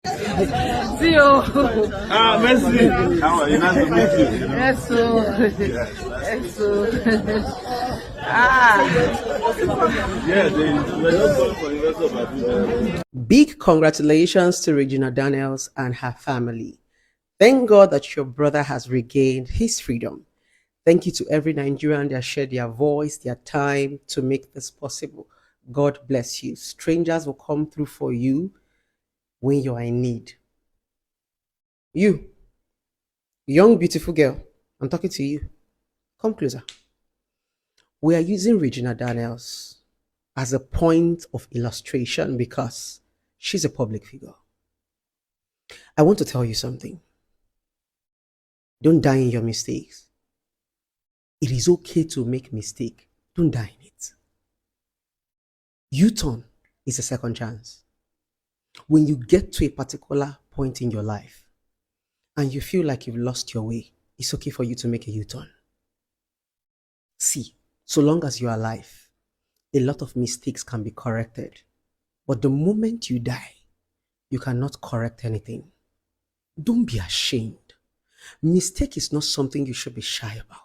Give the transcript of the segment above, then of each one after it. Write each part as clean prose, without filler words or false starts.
See you. Ah, merci. How are you? Nice to meet you. Yes, so. Yes, so. Ah. Yeah, we're just going for the rest of our Big congratulations to Regina Daniels and her family. Thank God that your brother has regained his freedom. Thank you to every Nigerian that shared their voice, their time to make this possible. God bless you. Strangers will come through for you when you are in need. You, young, beautiful girl, I'm talking to you. Come closer. We are using Regina Daniels as a point of illustration because she's a public figure. I want to tell you something. Don't die in your mistakes. It is okay to make mistake. Don't die in it. U-turn is a second chance. When you get to a particular point in your life and you feel like you've lost your way, it's okay for you to make a U-turn. See, so long as you're alive, a lot of mistakes can be corrected. But the moment you die, you cannot correct anything. Don't be ashamed. Mistake is not something you should be shy about.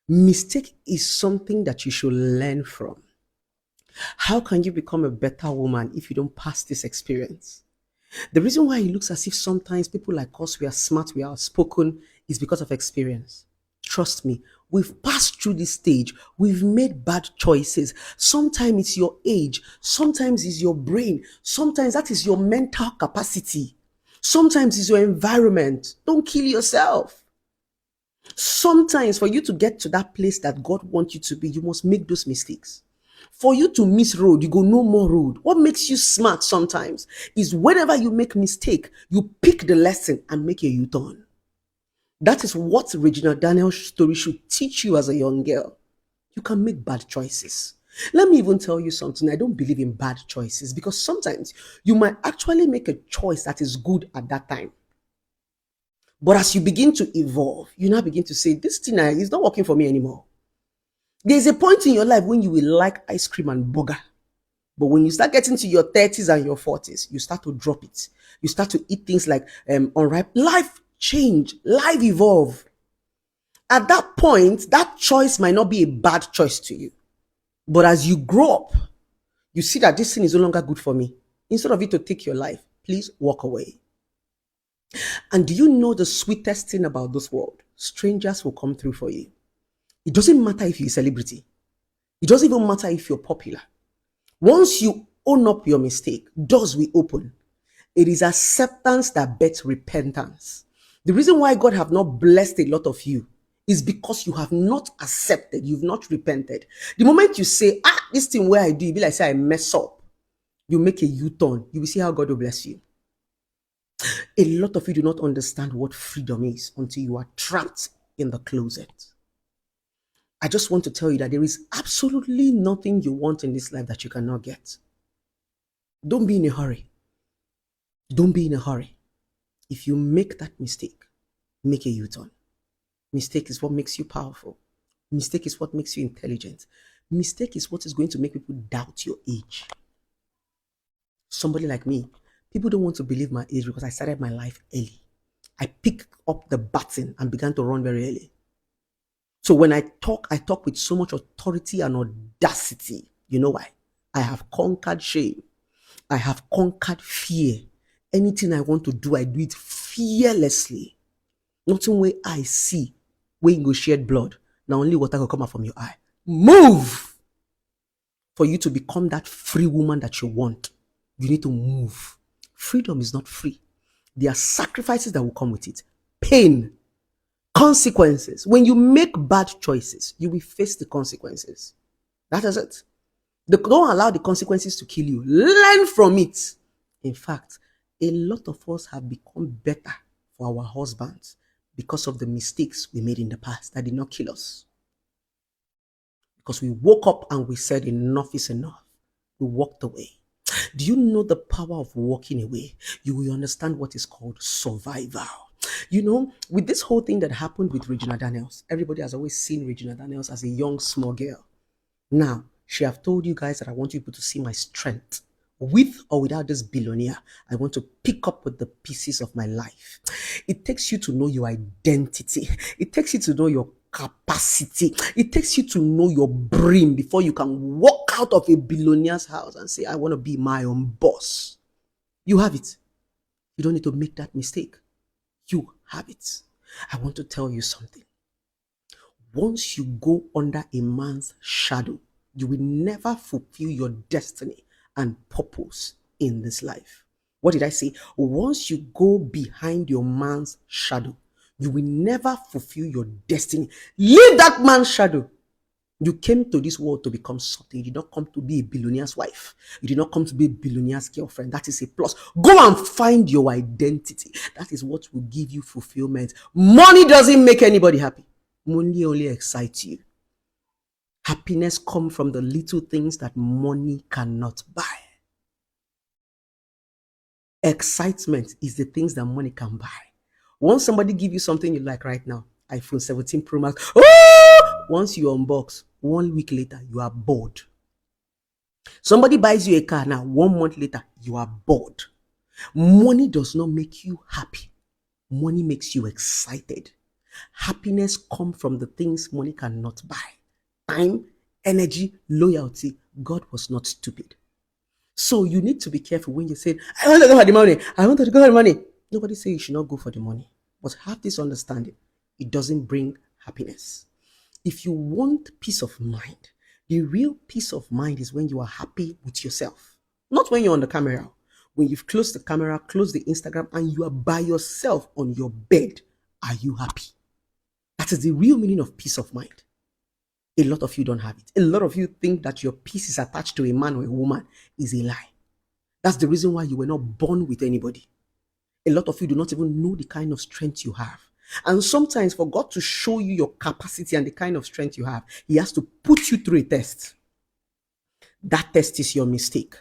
Mistake is something that you should learn from. How can you become a better woman if you don't pass this experience? The reason why it looks as if sometimes people like us, we are smart, we are outspoken, is because of experience. Trust me, we've passed through this stage. We've made bad choices. Sometimes it's your age. Sometimes it's your brain. Sometimes that is your mental capacity. Sometimes it's your environment. Don't kill yourself. Sometimes for you to get to that place that God wants you to be, you must make those mistakes. For you to miss road, you go no more road. What makes you smart sometimes is whenever you make mistake, you pick the lesson and make a U-turn. That is what Regina Daniels' story should teach you as a young girl. You can make bad choices. Let me even tell you something. I don't believe in bad choices because sometimes you might actually make a choice that is good at that time. But as you begin to evolve, you now begin to say, this thing is not working for me anymore. There's a point in your life when you will like ice cream and burger. But when you start getting to your 30s and your 40s, you start to drop it. You start to eat things like unripe. Life change, life evolve. At that point, that choice might not be a bad choice to you. But as you grow up, you see that this thing is no longer good for me. Instead of it to take your life, please walk away. And do you know the sweetest thing about this world? Strangers will come through for you. It doesn't matter if you're a celebrity. It doesn't even matter if you're popular. Once you own up your mistake, doors will open. It is acceptance that bets repentance. The reason why God have not blessed a lot of you is because you have not accepted, you've not repented. The moment you say, this thing where I do, it be like say I mess up, you make a U-turn, you will see how God will bless you. A lot of you do not understand what freedom is until you are trapped in the closet. I just want to tell you that there is absolutely nothing you want in this life that you cannot get. Don't be in a hurry. Don't be in a hurry. If you make that mistake, make a U-turn. Mistake is what makes you powerful. Mistake is what makes you intelligent. Mistake is what is going to make people doubt your age. Somebody like me, people don't want to believe my age because I started my life early. I picked up the baton and began to run very early. So when I talk with so much authority and audacity. You know why? I have conquered shame. I have conquered fear. Anything I want to do, I do it fearlessly. Nothing where I see where you go shed blood. Now only water will come out from your eye. Move! For you to become that free woman that you want, you need to move. Freedom is not free. There are sacrifices that will come with it. Pain, consequences. When you make bad choices, you will face the consequences. That is it. Don't allow the consequences to kill you. Learn from it. In fact, a lot of us have become better for our husbands because of the mistakes we made in the past that did not kill us. Because we woke up and we said enough is enough. We walked away. Do you know the power of walking away? You will understand what is called survival. You know, with this whole thing that happened with Regina Daniels, everybody has always seen Regina Daniels as a young, small girl. Now, she have told you guys that I want you people to see my strength. With or without this billionaire, I want to pick up with the pieces of my life. It takes you to know your identity. It takes you to know your capacity. It takes you to know your brain before you can walk out of a billionaire's house and say, I want to be my own boss. You have it. You don't need to make that mistake. You have it. I want to tell you something. Once you go under a man's shadow, you will never fulfill your destiny and purpose in this life. What did I say? Once you go behind your man's shadow, you will never fulfill your destiny. Leave that man's shadow. You came to this world to become something. You did not come to be a billionaire's wife. You did not come to be a billionaire's girlfriend. That is a plus. Go and find your identity. That is what will give you fulfillment. Money doesn't make anybody happy. Money only excites you. Happiness comes from the little things that money cannot buy. Excitement is the things that money can buy. Once somebody give you something you like right now, iPhone 17 Pro Max, once you unbox, 1 week later, you are bored. Somebody buys you a car now, 1 month later, you are bored. Money does not make you happy. Money makes you excited. Happiness comes from the things money cannot buy. Time, energy, loyalty. God was not stupid. So you need to be careful when you say, I want to go for the money. I want to go for the money. Nobody say you should not go for the money. But have this understanding. It doesn't bring happiness. If you want peace of mind, the real peace of mind is when you are happy with yourself. Not when you're on the camera. When you've closed the camera, closed the Instagram, and you are by yourself on your bed, are you happy? That is the real meaning of peace of mind. A lot of you don't have it. A lot of you think that your peace is attached to a man or a woman. Is a lie. That's the reason why you were not born with anybody. A lot of you do not even know the kind of strength you have. And sometimes for God to show you your capacity and the kind of strength you have, he has to put you through a test. That test is your mistake.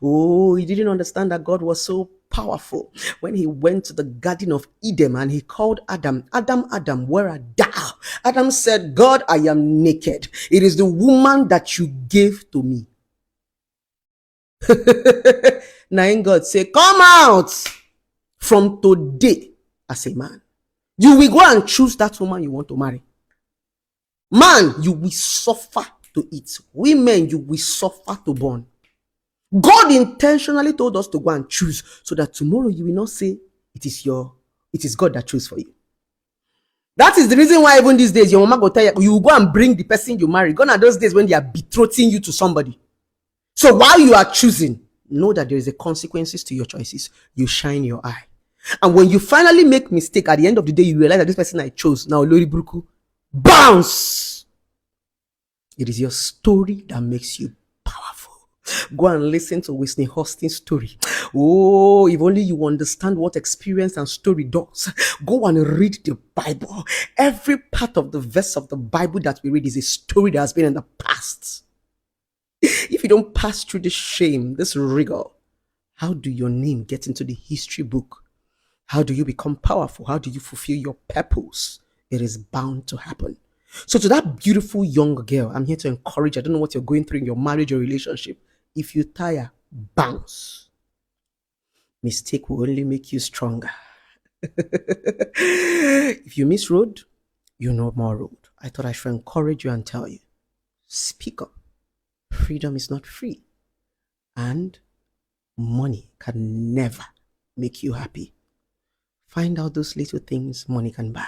Oh, he didn't understand that God was so powerful when he went to the Garden of Eden and he called Adam, Adam, where art thou? Adam said, God, I am naked. It is the woman that you gave to me. Now God say, come out from today as a man. You will go and choose that woman you want to marry. Man, you will suffer to eat. Women, you will suffer to born. God intentionally told us to go and choose so that tomorrow you will not say it is God that chose for you. That is the reason why even these days your mama go tell you will go and bring the person you marry. Gone are those days when they are betrothing you to somebody. So while you are choosing, know that there is a consequences to your choices. You shine your eye. And when you finally make mistake, at the end of the day, you realize that this person I chose, now Lori Bruku, bounce. It is your story that makes you powerful. Go and listen to Whitney Houston's story. Oh, if only you understand what experience and story does. Go and read the Bible. Every part of the verse of the Bible that we read is a story that has been in the past. If you don't pass through this shame, this rigor, how do your name get into the history book? How do you become powerful? How do you fulfill your purpose? It is bound to happen. So to that beautiful young girl, I'm here to encourage. I don't know what you're going through in your marriage or relationship. If you tire, bounce. Mistake will only make you stronger. If you miss road, you know more road. I thought I should encourage you and tell you, speak up. Freedom is not free. And money can never make you happy. Find out those little things money can buy.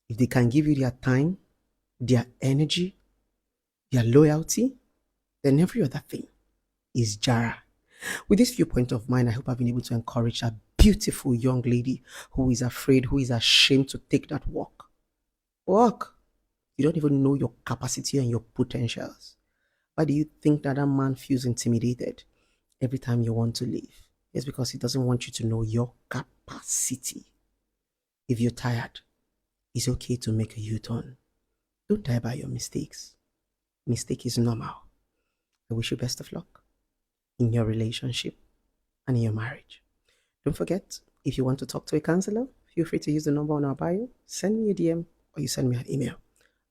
If they can give you their time, their energy, their loyalty, then every other thing is Jara. With this viewpoint of mine, I hope I've been able to encourage a beautiful young lady who is afraid, who is ashamed to take that walk. Walk. You don't even know your capacity and your potentials. Why do you think that man feels intimidated every time you want to leave? It's because he doesn't want you to know your capacity. If you're tired, it's okay to make a U-turn. Don't die by your mistakes. Mistake is normal. I wish you best of luck in your relationship and in your marriage. Don't forget, if you want to talk to a counselor, feel free to use the number on our bio. Send me a DM or you send me an email.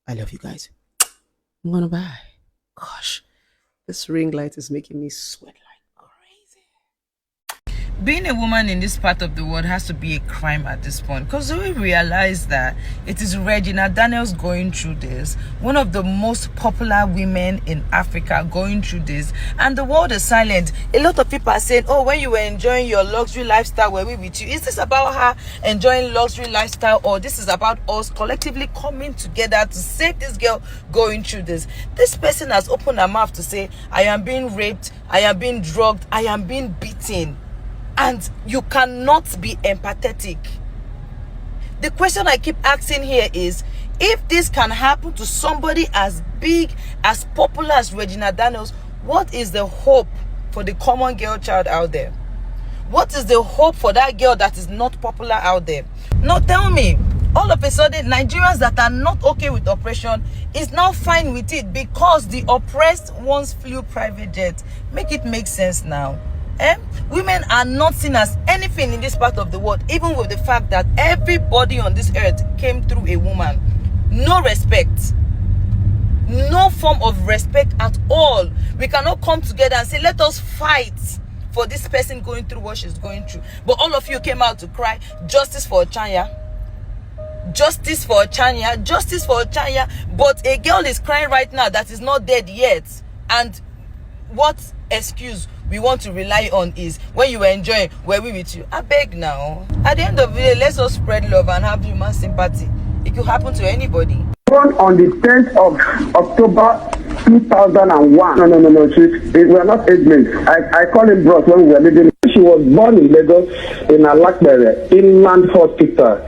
I love you guys. I'm gonna bye. Gosh, this ring light is making me sweat like being a woman in this part of the world has to be a crime at this point, because we realize that it is Regina Daniels going through this, one of the most popular women in Africa going through this, and the world is silent. A lot of people are saying, oh, when you were enjoying your luxury lifestyle, were we with you? Is this about her enjoying luxury lifestyle, or this is about us collectively coming together to save this girl going through this? This person has opened her mouth to say, I am being raped, I am being drugged, I am being beaten. And you cannot be empathetic. The question I keep asking here is, if this can happen to somebody as big, as popular as Regina Daniels, what is the hope for the common girl child out there? What is the hope for that girl that is not popular out there? Now tell me, all of a sudden, Nigerians that are not okay with oppression is now fine with it because the oppressed once flew private jets. Make it make sense now. Women are not seen as anything in this part of the world, even with the fact that everybody on this earth came through a woman. No respect. No form of respect at all. We cannot come together and say, let us fight for this person going through what she's going through. But all of you came out to cry, justice for Chanya. Justice for Chanya. Justice for Chanya. But a girl is crying right now that is not dead yet. And what excuse we want to rely on is, when you were enjoying, were we with you? I beg now. At the end of the day, let's all spread love and have human sympathy. It could happen to anybody. Born on the 10th of October 2001. No. We were not age mates. I call him bros when we were living. She was born in Lagos in Alakbere, Inland Hospital,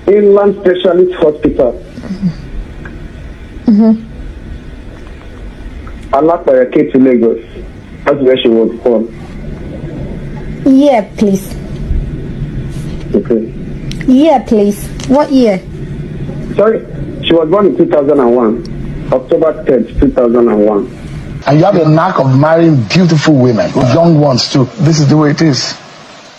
Inland Specialist Hospital. Alakbere came to Lagos. That's where she was born. Yeah, please. Okay. Yeah, please. What year? Sorry? She was born in 2001. October 10th, 2001. And you have a knack of marrying beautiful women, young ones too. This is the way it is.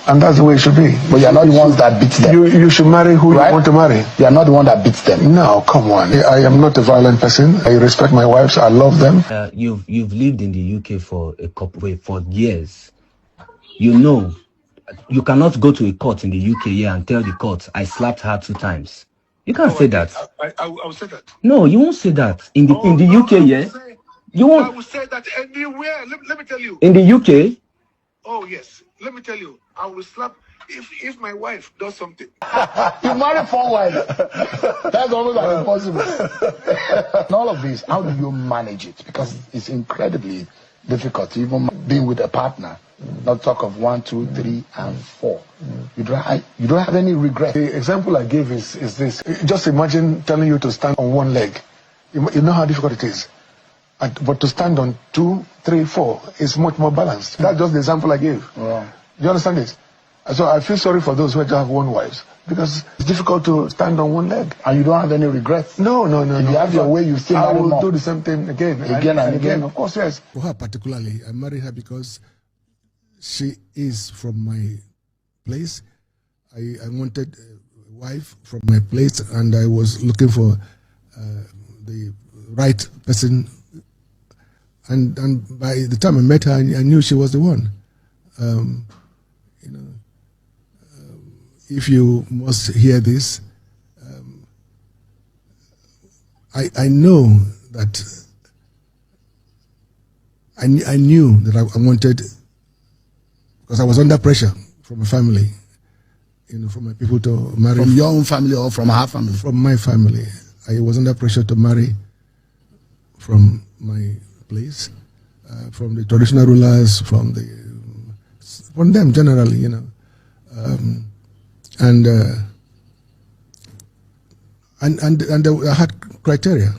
And that's the way it should be. But you're not the ones that beat them. You should marry who right? You want to marry. You're not the one that beats them. No, come on. I am not a violent person. I respect my wives. I love them. You've lived in the UK for years. You know, you cannot go to a court in the UK here and tell the court, I slapped her 2 times. You can't say that. I will say that. No, you won't say that. In the UK, yeah? You won't. I will say that anywhere. Let me tell you. In the UK? Oh, yes. Let me tell you. I will slap if my wife does something. You marry 4 wives. That's almost like impossible. In all of this, how do you manage it? Because it's incredibly difficult to even being with a partner. Not talk of 1, 2, 3, and 4. You don't have any regret. The example I gave is this. Just imagine telling you to stand on 1 leg. You know how difficult it is. But to stand on 2, 3, 4 is much more balanced. That's just the example I gave. Yeah. Do you understand it? So I feel sorry for those who just have 1 wife, because it's difficult to stand on 1 leg. And you don't have any regrets? No. If you have your way, you still I marry will more. do the same thing again and again. Of course, yes. For her particularly, I married her because she is from my place. I wanted a wife from my place, and I was looking for the right person. And by the time I met her, I knew she was the one. If you must hear this, I know that I knew that I wanted, because I was under pressure from my family, from my people to marry. From your own family or from her family? From my family. I was under pressure to marry from my place, from the traditional rulers, from them generally, and I had criteria.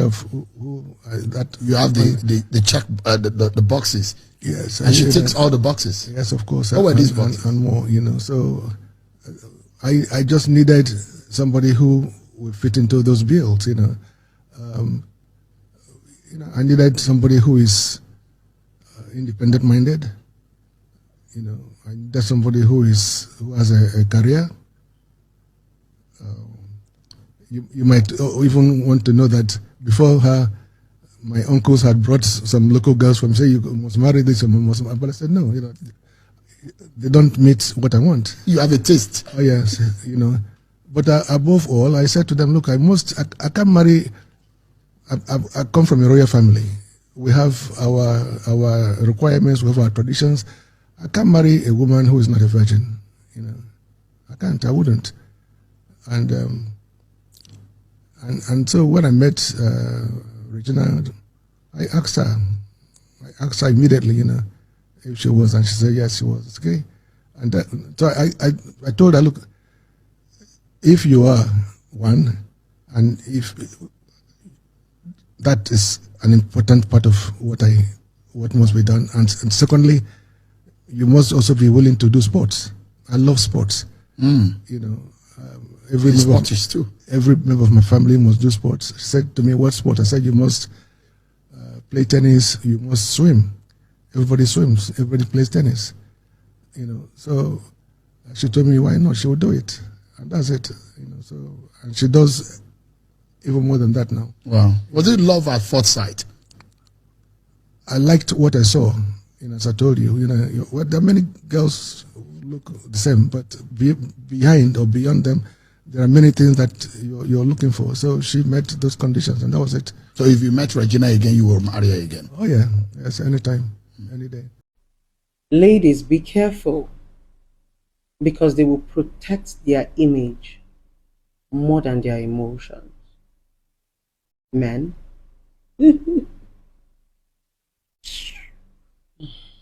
Of who that you have the check the boxes. Yes, and she ticks all the boxes. Yes, of course. What were these boxes? And more, So I just needed somebody who would fit into those bills, I needed somebody who is independent-minded. I needed somebody who has a career. You might even want to know that before her, my uncles had brought some local girls from, say, you must marry this, but I said no. they don't meet what I want. You have a taste. Oh yes, you know. But above all, I said to them, look, I can't marry. I come from a royal family. We have our requirements. We have our traditions. I can't marry a woman who is not a virgin. You know, I can't. I wouldn't. And so when I met Regina, I asked her immediately, you know, if she was, and she said yes, she was. It's okay. And so I told her, look, if you are one, and if that is an important part of what must be done, and secondly, you must also be willing to do sports. I love sports. You know, every member of my family must do sports. She said to me, what sport? I said, you must play tennis, you must swim. Everybody swims, everybody plays tennis. You know, so she told me why not, she would do it. And that's it. You know, so, and she does even more than that now. Wow. Was it love at first sight? I liked what I saw. You know, as I told you, you know, there are many girls who look the same, but behind or beyond them, there are many things that you're looking for. So she met those conditions, and that was it. So if you met Regina again, you will marry her again? Oh yeah, yes, anytime, any day. Ladies, be careful, because they will protect their image more than their emotions. Men.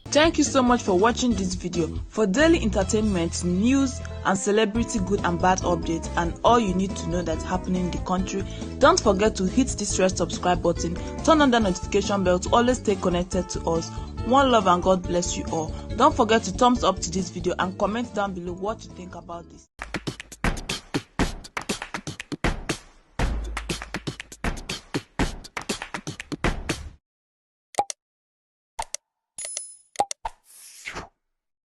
Thank you so much for watching this video. For daily entertainment, news, and celebrity good and bad updates, and all you need to know that's happening in the country, don't forget to hit this red subscribe button, turn on the notification bell to always stay connected to us. One love and God bless you all. Don't forget to thumbs up to this video and comment down below what you think about this.